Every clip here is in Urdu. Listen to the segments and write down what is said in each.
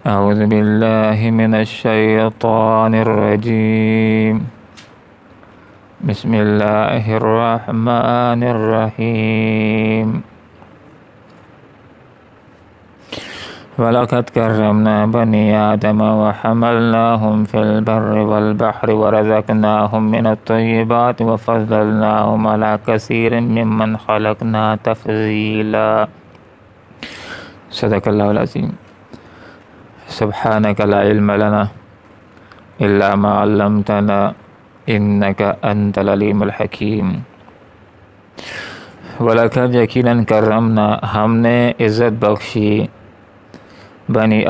أعوذ بالله من الشيطان الرجيم. بسم الله الرحمن الرحيم. وَلَقَدْ كَرَّمْنَا بَنِي آدَمَ وَحَمَلْنَاهُمْ فِي الْبَرِّ وَالْبَحْرِ وَرَزَقْنَاهُم مِّنَ الطَّيِّبَاتِ وَفَضَّلْنَاهُمْ عَلَىٰ كَثِيرٍ مِّمَّنْ خَلَقْنَا تَفْضِيلًا. صدق اللہ العظیم. سبحانك لا علم لنا إلا ما علمتنا إنك أنت العليم الحکیم. وَلَقَدْ یقیناً کرمنا ہم نے عزت بخشی بنی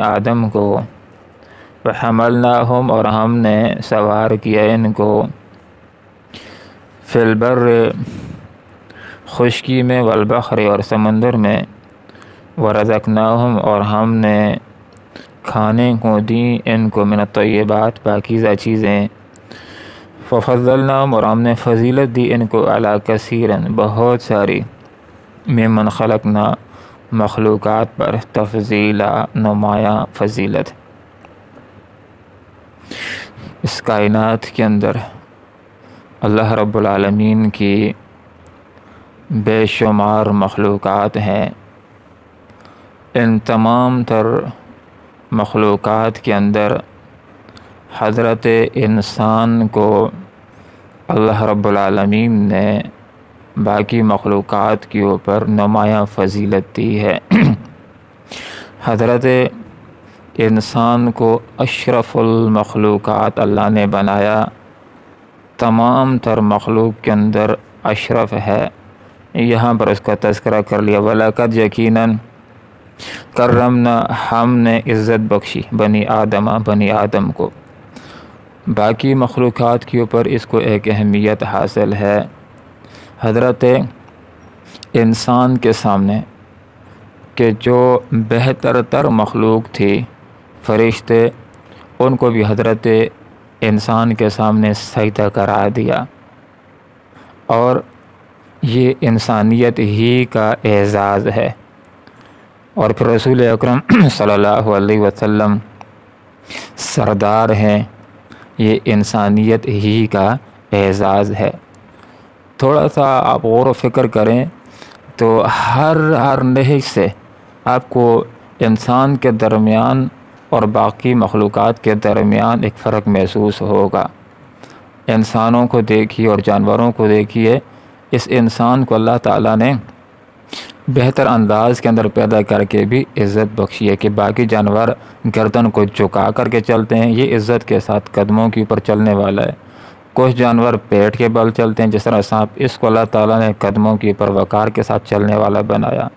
آدم کو، وحملناہم اور ہم نے سوار کیا ان کو، فی البر خشکی میں، والبحر اور سمندر میں، ورزقناہم اور ہم نے کھانے کو دی ان کو، من الطیبات پاکیزہ چیزیں، ففضلناہم اور ہم نے فضیلت دی ان کو، علی کثیرن بہت ساری، ممن خلقنا مخلوقات پر، تفضیلا نمایاں فضیلت. اس کائنات کے اندر اللہ رب العالمین کی بے شمار مخلوقات ہیں. ان تمام تر مخلوقات کے اندر حضرت انسان کو اللہ رب العالمین نے باقی مخلوقات کے اوپر نمایاں فضیلت دی ہے. حضرت انسان کو اشرف المخلوقات اللہ نے بنایا، تمام تر مخلوق کے اندر اشرف ہے. یہاں پر اس کا تذکرہ کر لیا. وَلَقَدْ یقیناً کرمنا ہم نے عزت بخشی بنی آدم کو. باقی مخلوقات کے اوپر اس کو ایک اہمیت حاصل ہے. حضرت انسان کے سامنے کہ جو بہتر تر مخلوق تھی، فرشتے، ان کو بھی حضرت انسان کے سامنے سجدہ کرا دیا. اور یہ انسانیت ہی کا اعزاز ہے. اور پھر رسول اکرم صلی اللہ علیہ وسلم سردار ہیں، یہ انسانیت ہی کا اعزاز ہے. تھوڑا سا آپ غور و فکر کریں تو ہر نہج سے آپ کو انسان کے درمیان اور باقی مخلوقات کے درمیان ایک فرق محسوس ہوگا. انسانوں کو دیکھیے اور جانوروں کو دیکھیے. اس انسان کو اللہ تعالیٰ نے بہتر انداز کے اندر پیدا کر کے بھی عزت بخشی ہے کہ باقی جانور گردن کو جھکا کر کے چلتے ہیں، یہ عزت کے ساتھ قدموں کے اوپر چلنے والا ہے. کچھ جانور پیٹ کے بل چلتے ہیں، جس طرح سانپ، اس کو اللہ تعالیٰ نے قدموں کے اوپر وقار کے ساتھ چلنے والا بنایا.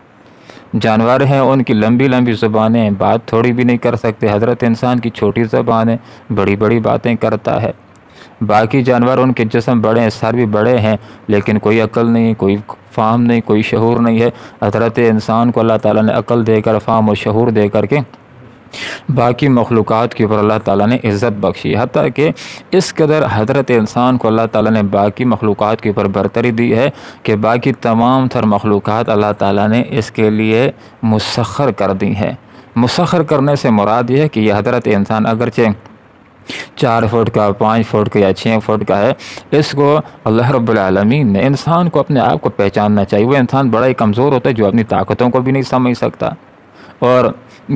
جانور ہیں، ان کی لمبی لمبی زبانیں، بات تھوڑی بھی نہیں کر سکتے. حضرت انسان کی چھوٹی زبان ہے، بڑی بڑی باتیں کرتا ہے. باقی جانور ان کے جسم بڑے ہیں، سر بھی بڑے ہیں، لیکن کوئی عقل نہیں، کوئی فہم نہیں، کوئی شعور نہیں ہے. حضرت انسان کو اللہ تعالیٰ نے عقل دے کر، فہم و شعور دے کر کے باقی مخلوقات کے اوپر اللہ تعالیٰ نے عزت بخشی. حتیٰ کہ اس قدر حضرت انسان کو اللہ تعالیٰ نے باقی مخلوقات کے اوپر برتری دی ہے کہ باقی تمام تر مخلوقات اللہ تعالیٰ نے اس کے لیے مسخر کر دی ہیں. مسخر کرنے سے مراد یہ ہے کہ یہ حضرت انسان اگرچہ 4 فٹ کا، 5 فٹ کا یا 6 فٹ کا ہے، اس کو اللہ رب العالمین نے، انسان کو اپنے آپ کو پہچاننا چاہیے. وہ انسان بڑا ہی کمزور ہوتا ہے جو اپنی طاقتوں کو بھی نہیں سمجھ سکتا، اور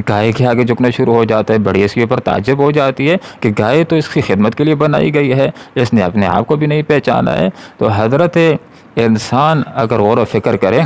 گائے کے آگے جھکنا شروع ہو جاتا ہے. بڑی اس کے اوپر تعجب ہو جاتی ہے کہ گائے تو اس کی خدمت کے لیے بنائی گئی ہے، اس نے اپنے آپ کو بھی نہیں پہچانا ہے. تو حضرت انسان اگر غور و فکر کرے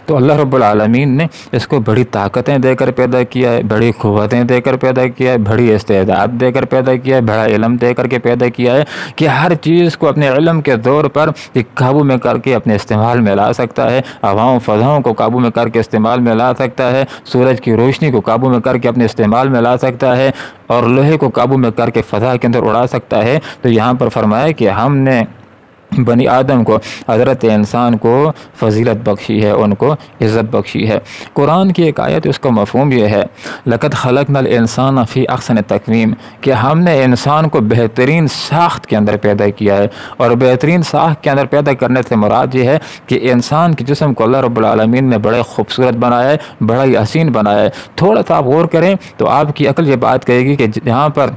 تو اللہ رب العالمین نے اس کو بڑی طاقتیں دے کر پیدا کیا ہے، بڑی قوتیں دے کر پیدا کیا ہے، بڑی استعداد دے کر پیدا کیا ہے، بڑا علم دے کر کے پیدا کیا ہے کہ ہر چیز کو اپنے علم کے دور پر قابو میں کر کے اپنے استعمال میں لا سکتا ہے. ہواؤں فضاؤں کو قابو میں کر کے استعمال میں لا سکتا ہے، سورج کی روشنی کو قابو میں کر کے اپنے استعمال میں لا سکتا ہے، اور لوہے کو قابو میں کر کے فضا کے اندر اڑا سکتا ہے. تو یہاں پر فرمایا کہ ہم نے بنی آدم کو، حضرت انسان کو فضیلت بخشی ہے، ان کو عزت بخشی ہے۔ قرآن کی ایک آیت، اس کا مفہوم یہ ہے لقد خلقنا الانسان فی احسن تقویم، کہ ہم نے انسان کو بہترین ساخت کے اندر پیدا کیا ہے۔ اور بہترین ساخت کے اندر پیدا کرنے سے مراد یہ ہے کہ انسان کے جسم کو اللہ رب العالمین نے بڑے خوبصورت بنایا ہے، بڑا ہی حسین بنایا ہے۔ تھوڑا سا آپ غور کریں تو آپ کی عقل یہ بات کہے گی کہ جہاں پر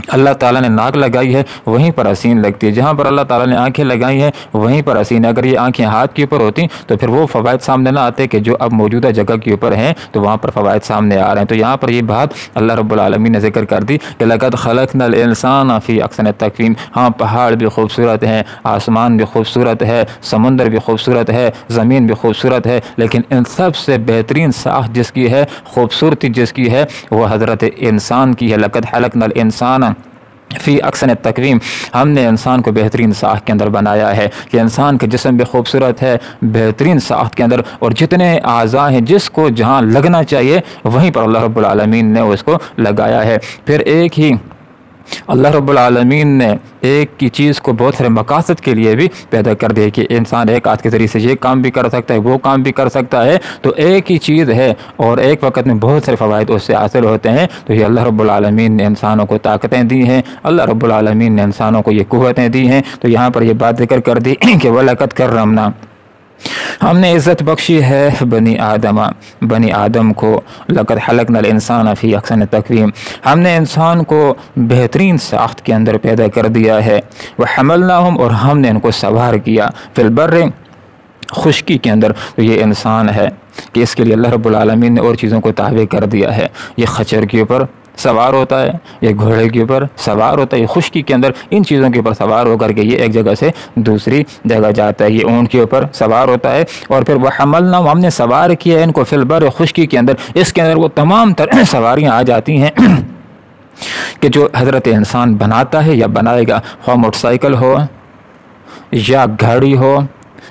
اللہ تعالیٰ نے ناک لگائی ہے وہیں پر حسین لگتی ہے، جہاں پر اللہ تعالیٰ نے آنکھیں لگائی ہیں وہیں پر حسین ہے۔ اگر یہ آنکھیں ہاتھ کے اوپر ہوتی تو پھر وہ فوائد سامنے نہ آتے کہ جو اب موجودہ جگہ کے اوپر ہیں تو وہاں پر فوائد سامنے آ رہے ہیں۔ تو یہاں پر یہ بات اللہ رب العالمین نے ذکر کر دی کہ لقد خلقنا الانسان فی احسن تقویم۔ ہاں، پہاڑ بھی خوبصورت ہیں، آسمان بھی خوبصورت ہے، سمندر بھی خوبصورت ہے، زمین بھی خوبصورت ہے، لیکن ان سب سے بہترین ساخت جس کی ہے، خوبصورتی جس کی ہے، وہ حضرت انسان کی ہے۔ لقد خلقنا الانسان فی احسن تقویم، ہم نے انسان کو بہترین ساخت کے اندر بنایا ہے کہ انسان کا جسم بھی خوبصورت ہے بہترین ساخت کے اندر، اور جتنے اعضاء ہیں جس کو جہاں لگنا چاہیے وہیں پر اللہ رب العالمین نے اس کو لگایا ہے۔ پھر ایک ہی اللہ رب العالمین نے ایک کی چیز کو بہت سارے مقاصد کے لیے بھی پیدا کر دیا کہ انسان ایک ہاتھ کے ذریعے سے یہ کام بھی کر سکتا ہے، وہ کام بھی کر سکتا ہے۔ تو ایک ہی چیز ہے اور ایک وقت میں بہت سارے فوائد اس سے حاصل ہوتے ہیں۔ تو یہ اللہ رب العالمین نے انسانوں کو طاقتیں دی ہیں، اللہ رب العالمین نے انسانوں کو یہ قوتیں دی ہیں۔ تو یہاں پر یہ بات ذکر کر دی کہ وَلَقَدْ كَرَّمْنَا، ہم نے عزت بخشی ہے بنی آدم کو۔ لقد خلقنا الانسان فی احسن تقویم، ہم نے انسان کو بہترین ساخت کے اندر پیدا کر دیا ہے۔ وحملناہم، اور ہم نے ان کو سوار کیا، فی البر، خشکی کے اندر۔ تو یہ انسان ہے کہ اس کے لیے اللہ رب العالمین نے اور چیزوں کو تابع کر دیا ہے۔ یہ خچر کے اوپر سوار ہوتا ہے، یہ گھوڑے کے اوپر سوار ہوتا ہے، یہ خشکی کے اندر ان چیزوں کے اوپر سوار ہو کر کے یہ ایک جگہ سے دوسری جگہ جاتا ہے۔ یہ اونٹ کے اوپر سوار ہوتا ہے، اور پھر وحملنا، ہم نے سوار کیا ان کو فی البر، خشکی کے اندر۔ اس کے اندر وہ تمام تر سواریاں آ جاتی ہیں کہ جو حضرت انسان بناتا ہے یا بنائے گا، خواہ موٹر سائیکل ہو یا گاڑی ہو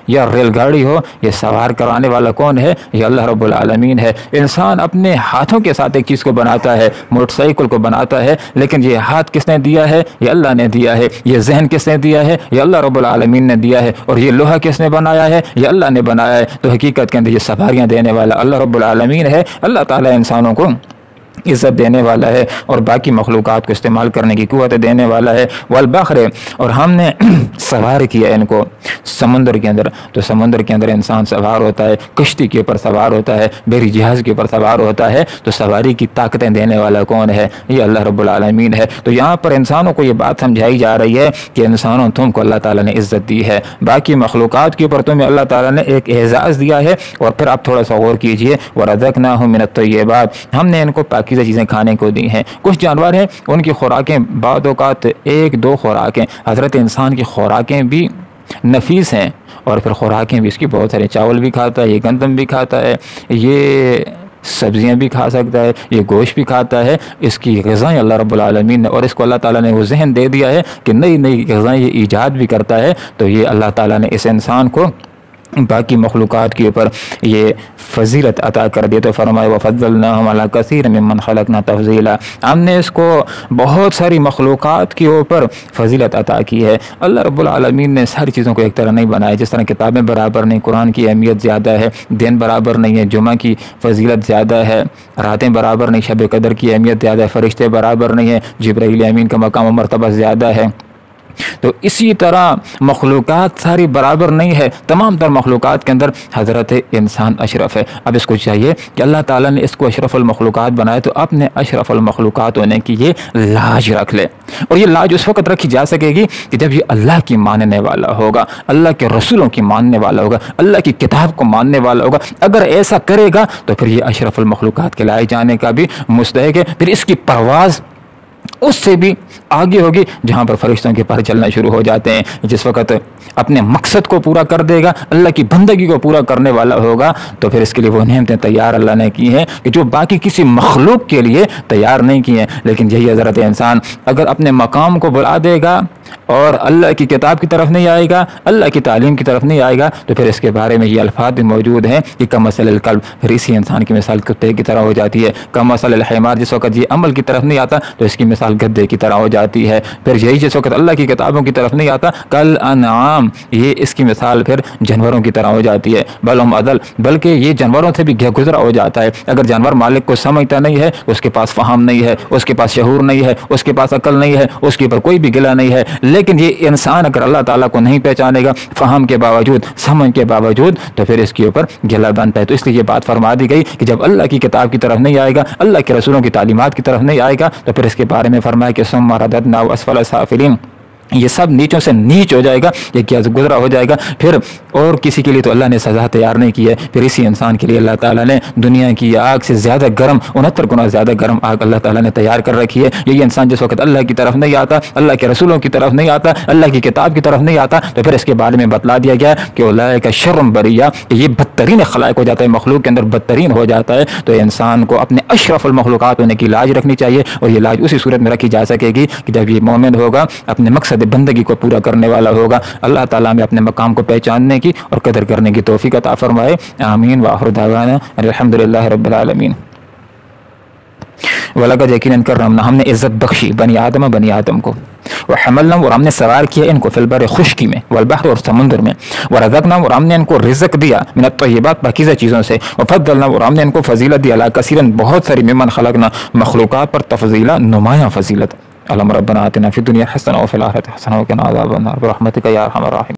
یا ریل گاڑی ہو، یہ سوار کرانے والا کون ہے؟ یہ اللہ رب العالمین ہے۔ انسان اپنے ہاتھوں کے ساتھ ایک چیز کو بناتا ہے، موٹر سائیکل کو بناتا ہے، لیکن یہ ہاتھ کس نے دیا ہے؟ یہ اللہ نے دیا ہے۔ یہ ذہن کس نے دیا ہے؟ یہ اللہ رب العالمین نے دیا ہے۔ اور یہ لوہا کس نے بنایا ہے؟ یہ اللہ نے بنایا ہے۔ تو حقیقت کے اندر یہ سواریاں دینے والا اللہ رب العالمین ہے۔ اللہ تعالیٰ انسانوں کو عزت دینے والا ہے اور باقی مخلوقات کو استعمال کرنے کی قوت دینے والا ہے۔ والبحر، اور ہم نے سوار کیا ان کو سمندر کے اندر۔ تو سمندر کے اندر انسان سوار ہوتا ہے، کشتی کے اوپر سوار ہوتا ہے، بحری جہاز کے اوپر سوار ہوتا ہے۔ تو سواری کی طاقتیں دینے والا کون ہے؟ یہ اللہ رب العالمین ہے۔ تو یہاں پر انسانوں کو یہ بات سمجھائی جا رہی ہے کہ انسانوں، تم کو اللہ تعالیٰ نے عزت دی ہے، باقی مخلوقات کے اوپر تمہیں اللہ تعالیٰ نے ایک اعزاز دیا ہے۔ اور پھر آپ تھوڑا سا غور کیجئے، وَرَزَقْنَاهُم مِّنَ الطَّيِّبَاتِ، ہم نے ان کو پاکیزہ چیزیں کھانے کو دی ہیں۔ کچھ جانور ہیں ان کی خوراکیں بعض اوقات ایک دو خوراکیں، حضرت انسان کی خوراکیں بھی نفیس ہیں، اور پھر خوراکیں بھی اس کی بہت سارے، چاول بھی کھاتا ہے، یہ گندم بھی کھاتا ہے، یہ سبزیاں بھی کھا سکتا ہے، یہ گوشت بھی کھاتا ہے۔ اس کی غذائیں اللہ رب العالمین نے، اور اس کو اللہ تعالیٰ نے وہ ذہن دے دیا ہے کہ نئی نئی غذائیں یہ ایجاد بھی کرتا ہے۔ تو یہ اللہ تعالیٰ نے اس انسان کو باقی مخلوقات کے اوپر یہ فضیلت عطا کر دی۔ تو فرمائے وَفَضَّلْنَاهُمْ عَلَىٰ كَثِيرٍ مِّمَّنْ خَلَقْنَا تَفْضِيلًا، ہم نے اس کو بہت ساری مخلوقات کے اوپر فضیلت عطا کی ہے۔ اللہ رب العالمین نے ساری چیزوں کو ایک طرح نہیں بنایا، جس طرح کتابیں برابر نہیں، قرآن کی اہمیت زیادہ ہے، دن برابر نہیں ہے، جمعہ کی فضیلت زیادہ ہے، راتیں برابر نہیں، شب قدر کی اہمیت زیادہ ہے، فرشتے برابر نہیں ہیں، جبرائیل امین کا مقام و مرتبہ زیادہ ہے۔ تو اسی طرح مخلوقات ساری برابر نہیں ہے، تمام تر مخلوقات کے اندر حضرت انسان اشرف ہے۔ اب اس کو چاہیے کہ اللہ تعالیٰ نے اس کو اشرف المخلوقات بنایا، تو اپنے اشرف المخلوقات ہونے کی یہ لاج رکھ لے۔ اور یہ لاج اس وقت رکھی جا سکے گی کہ جب یہ اللہ کی ماننے والا ہوگا، اللہ کے رسولوں کی ماننے والا ہوگا، اللہ کی کتاب کو ماننے والا ہوگا۔ اگر ایسا کرے گا تو پھر یہ اشرف المخلوقات کے لائے جانے کا بھی مستحق ہے۔ پھر اس کی پرواز اس سے بھی آگے ہوگی جہاں پر فرشتوں کے پر چلنا شروع ہو جاتے ہیں۔ جس وقت اپنے مقصد کو پورا کر دے گا، اللہ کی بندگی کو پورا کرنے والا ہوگا، تو پھر اس کے لیے وہ نعمتیں تیار اللہ نے کی ہیں کہ جو باقی کسی مخلوق کے لیے تیار نہیں کی ہیں۔ لیکن یہی حضرت انسان اگر اپنے مقام کو بلا دے گا اور اللہ کی کتاب کی طرف نہیں آئے گا، اللہ کی تعلیم کی طرف نہیں آئے گا، تو پھر اس کے بارے میں یہ الفاظ بھی موجود ہیں کہ کمثل الکلب، پھر اسی انسان کی مثال کتے کی طرح ہو جاتی ہے۔ کمثل الحمار، جس وقت یہ عمل کی طرف نہیں آتا تو اس کی مثال گدھے کی طرح ہو جاتی ہے۔ پھر یہی جس وقت اللہ کی کتابوں کی طرف نہیں آتا کل انعام، یہ اس کی مثال پھر جانوروں کی طرح ہو جاتی ہے۔ بل ہم عدل، بلکہ یہ جانوروں سے بھی گزرا ہو جاتا ہے۔ اگر جانور مالک کو سمجھتا نہیں ہے، اس کے پاس فہم نہیں ہے، اس کے پاس شعور نہیں ہے، اس کے پاس عقل نہیں ہے، اس کے اوپر کوئی بھی گلہ نہیں ہے، لیکن یہ انسان اگر اللہ تعالیٰ کو نہیں پہچانے گا فہم کے باوجود، سمجھ کے باوجود، تو پھر اس کے اوپر گلہ بنتا ہے۔ تو اس لیے یہ بات فرما دی گئی کہ جب اللہ کی کتاب کی طرف نہیں آئے گا، اللہ کے رسولوں کی تعلیمات کی طرف نہیں آئے گا، تو پھر اس کے بارے میں فرمایا کہ ثم رددناہ اسفل سافلین، یہ سب نیچوں سے نیچ ہو جائے گا، یہ کیا گزرا ہو جائے گا۔ پھر اور کسی کے لیے تو اللہ نے سزا تیار نہیں کی ہے، پھر اسی انسان کے لیے اللہ تعالیٰ نے دنیا کی آگ سے زیادہ گرم، 69 گنا زیادہ گرم آگ اللہ تعالیٰ نے تیار کر رکھی ہے۔ یہی انسان جس وقت اللہ کی طرف نہیں آتا، اللہ کے رسولوں کی طرف نہیں آتا، اللہ کی کتاب کی طرف نہیں آتا، تو پھر اس کے بارے میں بتلا دیا گیا کہ اولئک شر بریہ، کہ یہ بدترین خلائق ہو جاتا ہے، مخلوق کے اندر بدترین ہو جاتا ہے۔ تو انسان کو اپنے اشرف المخلوقات ہونے کی لاج رکھنی چاہیے، اور یہ لاج اسی صورت میں رکھی جا سکے گی کہ جب یہ مومن ہوگا، اپنے مقصد بندگی کو پورا کرنے والا ہوگا۔ اللہ تعالیٰ میں اپنے مقام کو پہچاننے کی اور قدر کرنے کی توفیق عطا فرمائے، آمین۔ وآخر دعوانا الحمدللہ رب العالمین۔ وَلَقَدْ یقیناً کرمنا، ہم نے عزت بخشی بنی آدم کو، وحملنا، اور ہم نے سوار کیا ان کو فی البر، خشکی میں، والبحر، اور سمندر میں، ورزقنا، اور ہم نے ان کو رزق دیا، من الطیبات، پاکیزہ چیزوں سے، وفضلنا، اور ہم نے ان کو فضیلت دی، علی کثیر، بہت ساری، ممن خلقنا، مخلوقات پر تفضیلا، نمایاں فضیلت۔ اللہم ربنا آتنا فی الدنیا حسنہ وفی الآخرۃ حسنہ وقنا عذاب النار برحمتک یا ارحم الراحمین۔